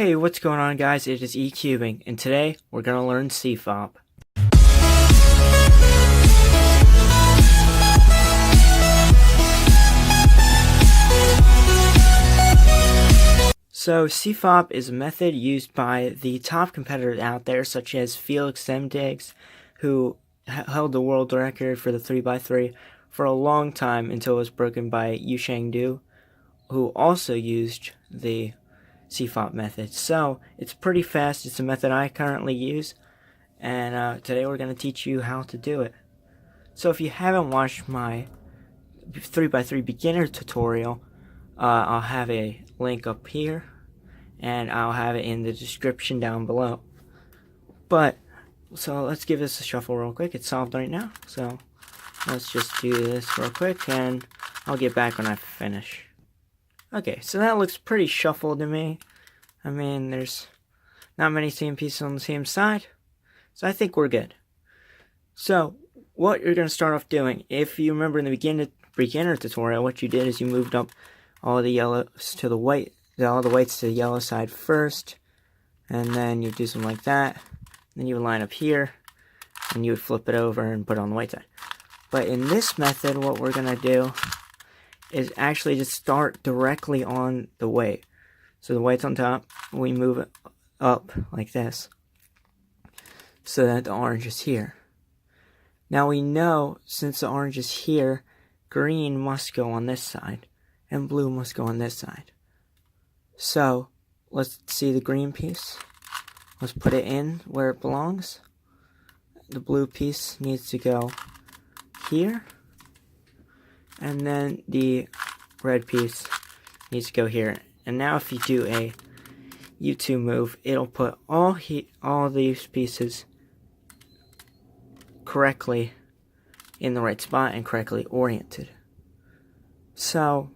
Hey, what's going on, guys? It is ECubing, and today we're going to learn CFOP. So CFOP is a method used by the top competitors out there, such as Felix Zemdiggs, who held the world record for the 3x3 for a long time until it was broken by Du, who also used the CFOP method. So it's pretty fast. It's a method I currently use, and today we're going to teach you how to do it. So if you haven't watched my 3x3 beginner tutorial, I'll have a link up here, and I'll have it in the description down below. So let's give this a shuffle real quick. It's solved right now, so let's just do this real quick, and I'll get back when I finish. Okay, so that looks pretty shuffled to me. I mean, there's not many same pieces on the same side, so I think we're good. So what you're going to start off doing, if you remember in the beginner tutorial, what you did is you moved up all the yellows to the white, all the whites to the yellow side first, and then you do something like that. Then you would line up here, and you would flip it over and put it on the white side. But in this method, what we're going to do is actually just start directly on the white. So the white's on top, we move it up like this, so that the orange is here. Now we know, since the orange is here, green must go on this side, and blue must go on this side. So, let's see the green piece. Let's put it in where it belongs. The blue piece needs to go here, and then the red piece needs to go here. And now if you do a U2 move, it'll put all these pieces correctly in the right spot and correctly oriented. So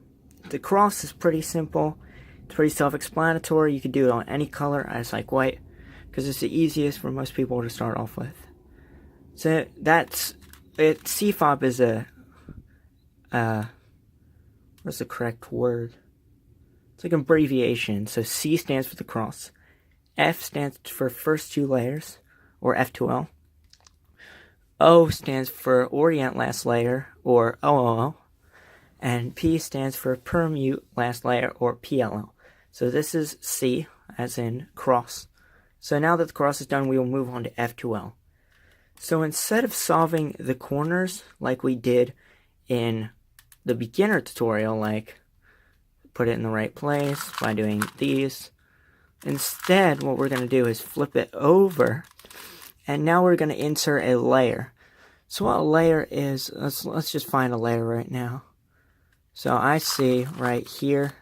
the cross is pretty simple. It's pretty self-explanatory. You can do it on any color. I just like white because it's the easiest for most people to start off with. So that's it. CFOP is what's the correct word? It's like an abbreviation. So C stands for the cross, F stands for first two layers, or F2L. O stands for orient last layer, or OOL. And P stands for permute last layer, or PLL. So this is C, as in cross. So now that the cross is done, we will move on to F2L. So instead of solving the corners like we did in the beginner tutorial, like put it in the right place by doing these, instead what we're going to do is flip it over, and now we're going to insert a layer. So what a layer is, let's just find a layer right now. So I see right here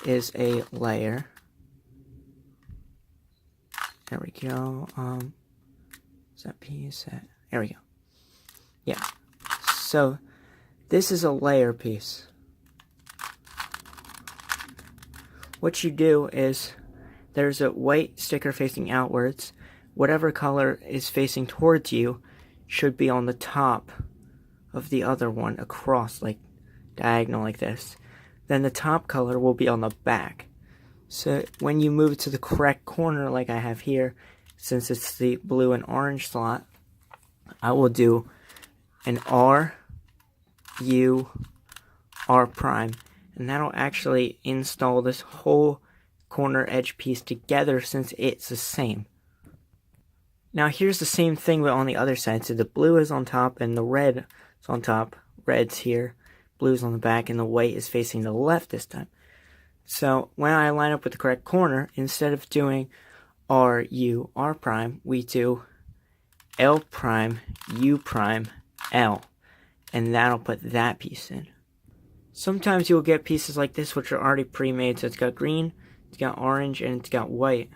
is a layer. There we go. Is that piece? There we go. Yeah. So this is a layer piece. What you do is there's a white sticker facing outwards. Whatever color is facing towards you should be on the top of the other one, across, like diagonal like this. Then the top color will be on the back. So when you move it to the correct corner like I have here, since it's the blue and orange slot, I will do an R, U, R prime. And that'll actually install this whole corner edge piece together since it's the same. Now here's the same thing but on the other side. So the blue is on top and the red is on top. Red's here, blue's on the back, and the white is facing the left this time. So when I line up with the correct corner, instead of doing R, U, R prime, we do L prime, U prime, L. And that'll put that piece in. Sometimes you'll get pieces like this which are already pre-made. So it's got green, it's got orange, and it's got white.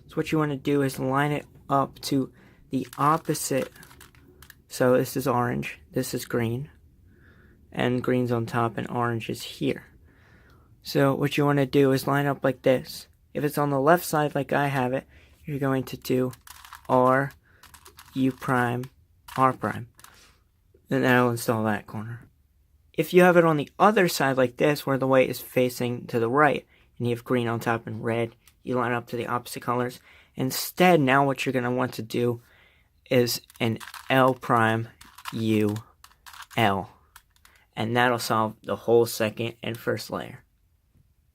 So what you want to do is line it up to the opposite. So this is orange, this is green, and green's on top and orange is here. So what you want to do is line up like this. If it's on the left side like I have it, you're going to do R, U prime, R prime. Then that'll install that corner. If you have it on the other side like this, where the white is facing to the right, and you have green on top and red, you line up to the opposite colors. Instead, now what you're going to want to do is an L prime U L, and that'll solve the whole second and first layer.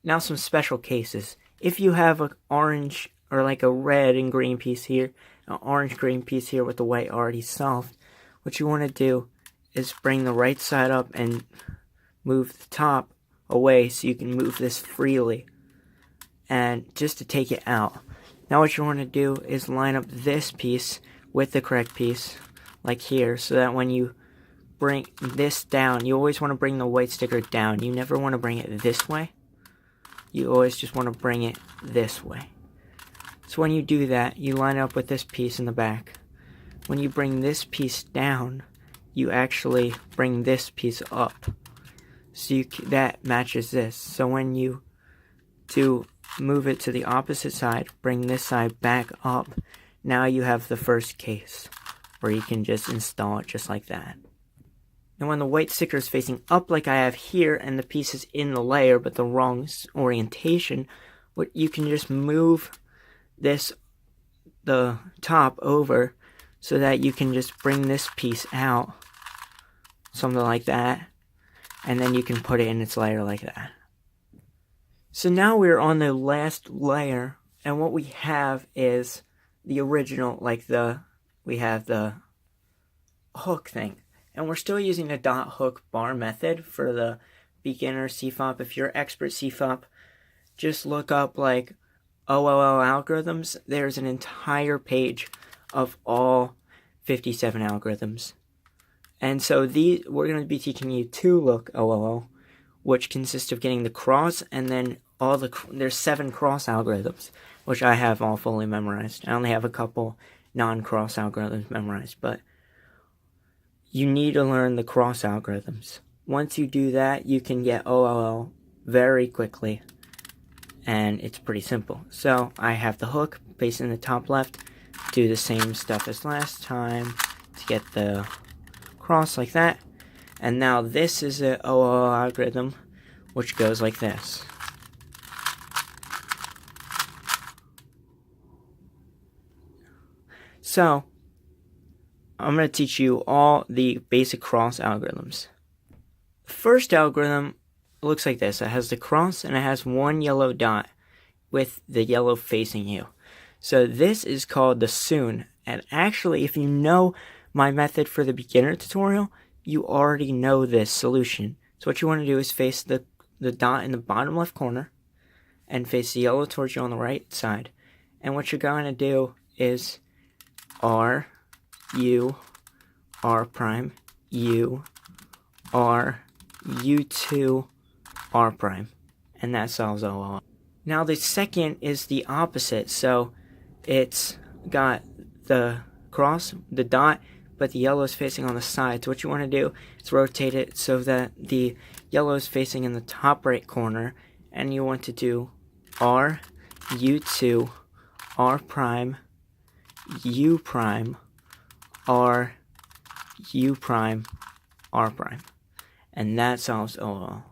Now some special cases. If you have an orange or like a red and green piece here, an orange green piece here with the white already solved, what you want to do is bring the right side up and move the top away so you can move this freely, and just to take it out. Now what you want to do is line up this piece with the correct piece, like here, so that when you bring this down, you always want to bring the white sticker down. You never want to bring it this way. You always just want to bring it this way. So when you do that, you line up with this piece in the back. When you bring this piece down, you actually bring this piece up. So that matches this. So when you do move it to the opposite side, bring this side back up, now you have the first case, where you can just install it just like that. And when the white sticker is facing up like I have here, and the piece is in the layer but the wrong orientation, what you can just move the top over so that you can just bring this piece out, something like that, and then you can put it in its layer like that. So now we're on the last layer, and what we have is the original, we have the hook thing. And we're still using the dot hook bar method for the beginner CFOP. If you're expert CFOP, just look up like OLL algorithms. There's an entire page of all 57 algorithms. And so we're going to be teaching you to look OLL, which consists of getting the cross, and then there's 7 cross algorithms, which I have all fully memorized. I only have a couple non-cross algorithms memorized, but you need to learn the cross algorithms. Once you do that, you can get OLL very quickly, and it's pretty simple. So I have the hook based in the top left, do the same stuff as last time to get the cross like that. And now this is an OLL algorithm, which goes like this. So I'm going to teach you all the basic cross algorithms. The first algorithm looks like this. It has the cross, and it has one yellow dot with the yellow facing you. So this is called the soon. And actually, if you know my method for the beginner tutorial, you already know this solution. So what you want to do is face the dot in the bottom left corner and face the yellow towards you on the right side. And what you're going to do is R, U, R prime, U, R, U2, R prime. And that solves OLL. Now the second is the opposite. So it's got the cross, the dot, but the yellow is facing on the side. So what you want to do is rotate it so that the yellow is facing in the top right corner. And you want to do R, U2, R prime, U prime, R, U prime, R prime. And that solves OLL.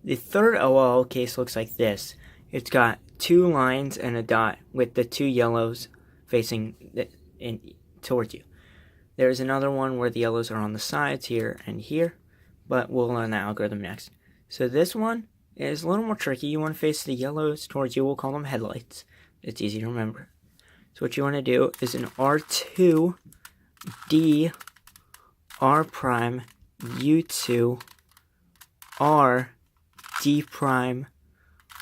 The third OLL case looks like this. It's got 2 lines and a dot with the 2 yellows facing towards you. There's another one where the yellows are on the sides here and here, but we'll learn that algorithm next. So this one is a little more tricky. You want to face the yellows towards you. We'll call them headlights. It's easy to remember. So what you want to do is an R2, D, R prime, U2, R, D prime,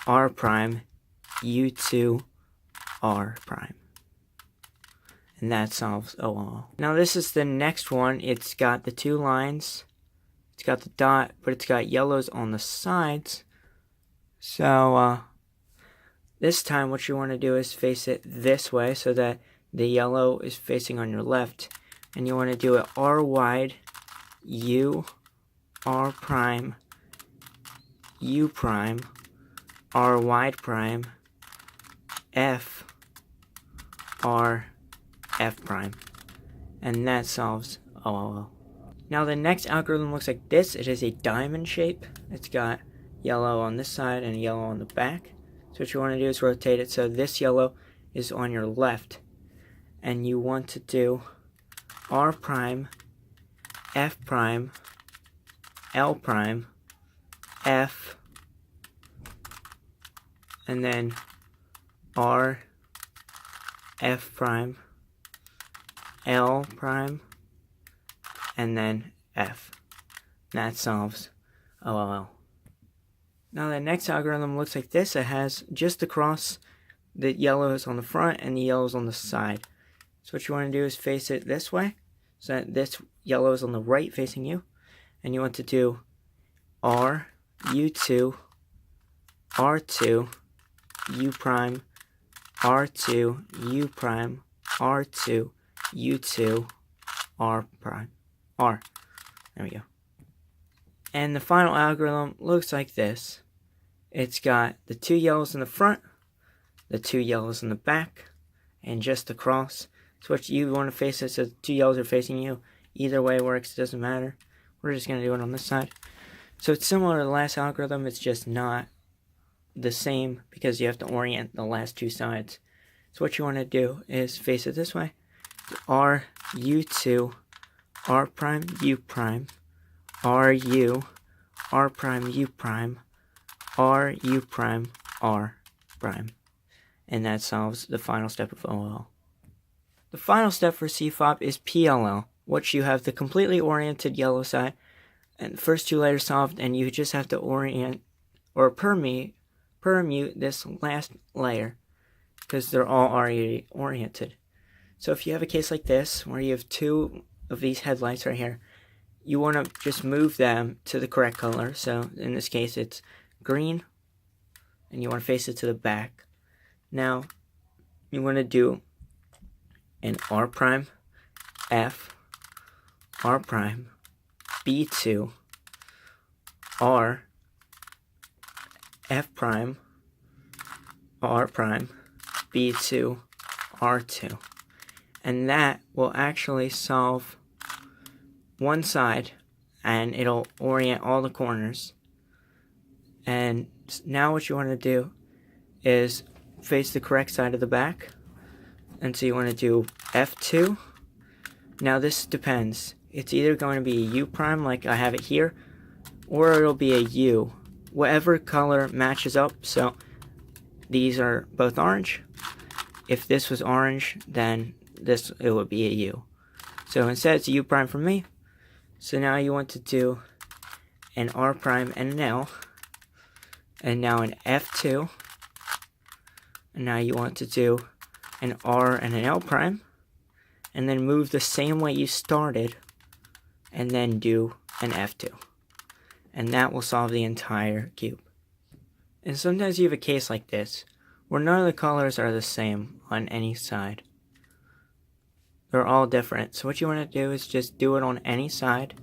R prime, U2, R prime. And that solves OLL. Now this is the next one. It's got the 2 lines. It's got the dot, but it's got yellows on the sides. So this time what you want to do is face it this way so that the yellow is facing on your left. And you want to do it R wide, U, R prime, U prime, R wide prime, F, R, F prime. And that solves OLL. Now the next algorithm looks like this. It is a diamond shape. It's got yellow on this side and yellow on the back. So what you want to do is rotate it so this yellow is on your left. And you want to do R prime, F prime, L prime, F, and then R, F prime, L prime, and then F. That solves OLL. Now the next algorithm looks like this. It has just across the yellows on the front and the yellows on the side. So what you want to do is face it this way, so that this yellow is on the right facing you. And you want to do R, U2, R2, U prime, R2, U prime, R2, U2, R prime, R. There we go. And the final algorithm looks like this. It's got the two yellows in the front, the two yellows in the back, and just across. So what you want to face it so the two yellows are facing you. Either way works, it doesn't matter. We're just going to do it on this side. So it's similar to the last algorithm, it's just not the same because you have to orient the last two sides. So what you want to do is face it this way. R, U2, R prime, U prime, R, U, R prime, U prime, R, U prime, R prime. And that solves the final step of OLL. The final step for CFOP is PLL, which you have the completely oriented yellow side and the first two layers solved, and you just have to orient or permute this last layer because they're all already oriented. So if you have a case like this where you have two of these headlights right here, you want to just move them to the correct color. So in this case it's green, and you want to face it to the back. Now you want to do an R prime, F, R prime, B2, R, F prime, R prime, B2, R2. And that will actually solve one side, and it'll orient all the corners. And now what you want to do is face the correct side of the back. And so you want to do F2. Now this depends. It's either going to be a U prime like I have it here, or it'll be a U. Whatever color matches up. So these are both orange. If this was orange, then it would be a U. So instead it's a U prime for me. So now you want to do an R prime and an L. And now an F2. And now you want to do an R and an L prime, and then move the same way you started, and then do an F2. And that will solve the entire cube. And sometimes you have a case like this, where none of the colors are the same on any side. They're all different. So what you want to do is just do it on any side,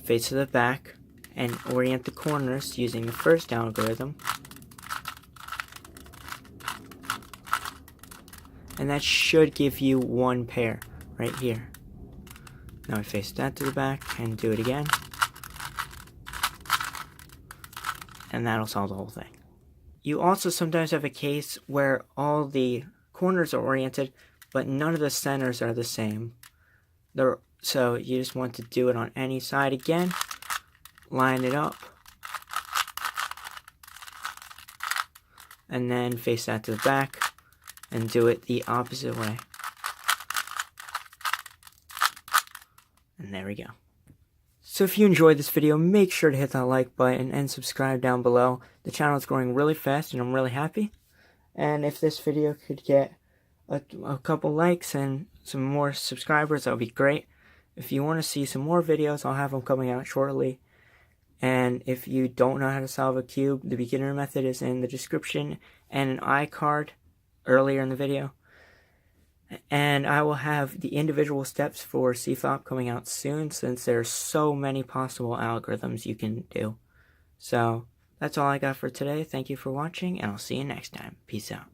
face to the back, and orient the corners using the first algorithm. And that should give you one pair right here. Now I face that to the back and do it again. And that'll solve the whole thing. You also sometimes have a case where all the corners are oriented, but none of the centers are the same. So you just want to do it on any side again. Line it up. And then face that to the back. And do it the opposite way. And there we go. So if you enjoyed this video, make sure to hit that like button and subscribe down below. The channel is growing really fast and I'm really happy. And if this video could get a couple likes and some more subscribers, that would be great. If you want to see some more videos, I'll have them coming out shortly. And if you don't know how to solve a cube, the beginner method is in the description and an iCard earlier in the video. And I will have the individual steps for CFOP coming out soon, since there are so many possible algorithms you can do. So that's all I got for today. Thank you for watching, and I'll see you next time. Peace out.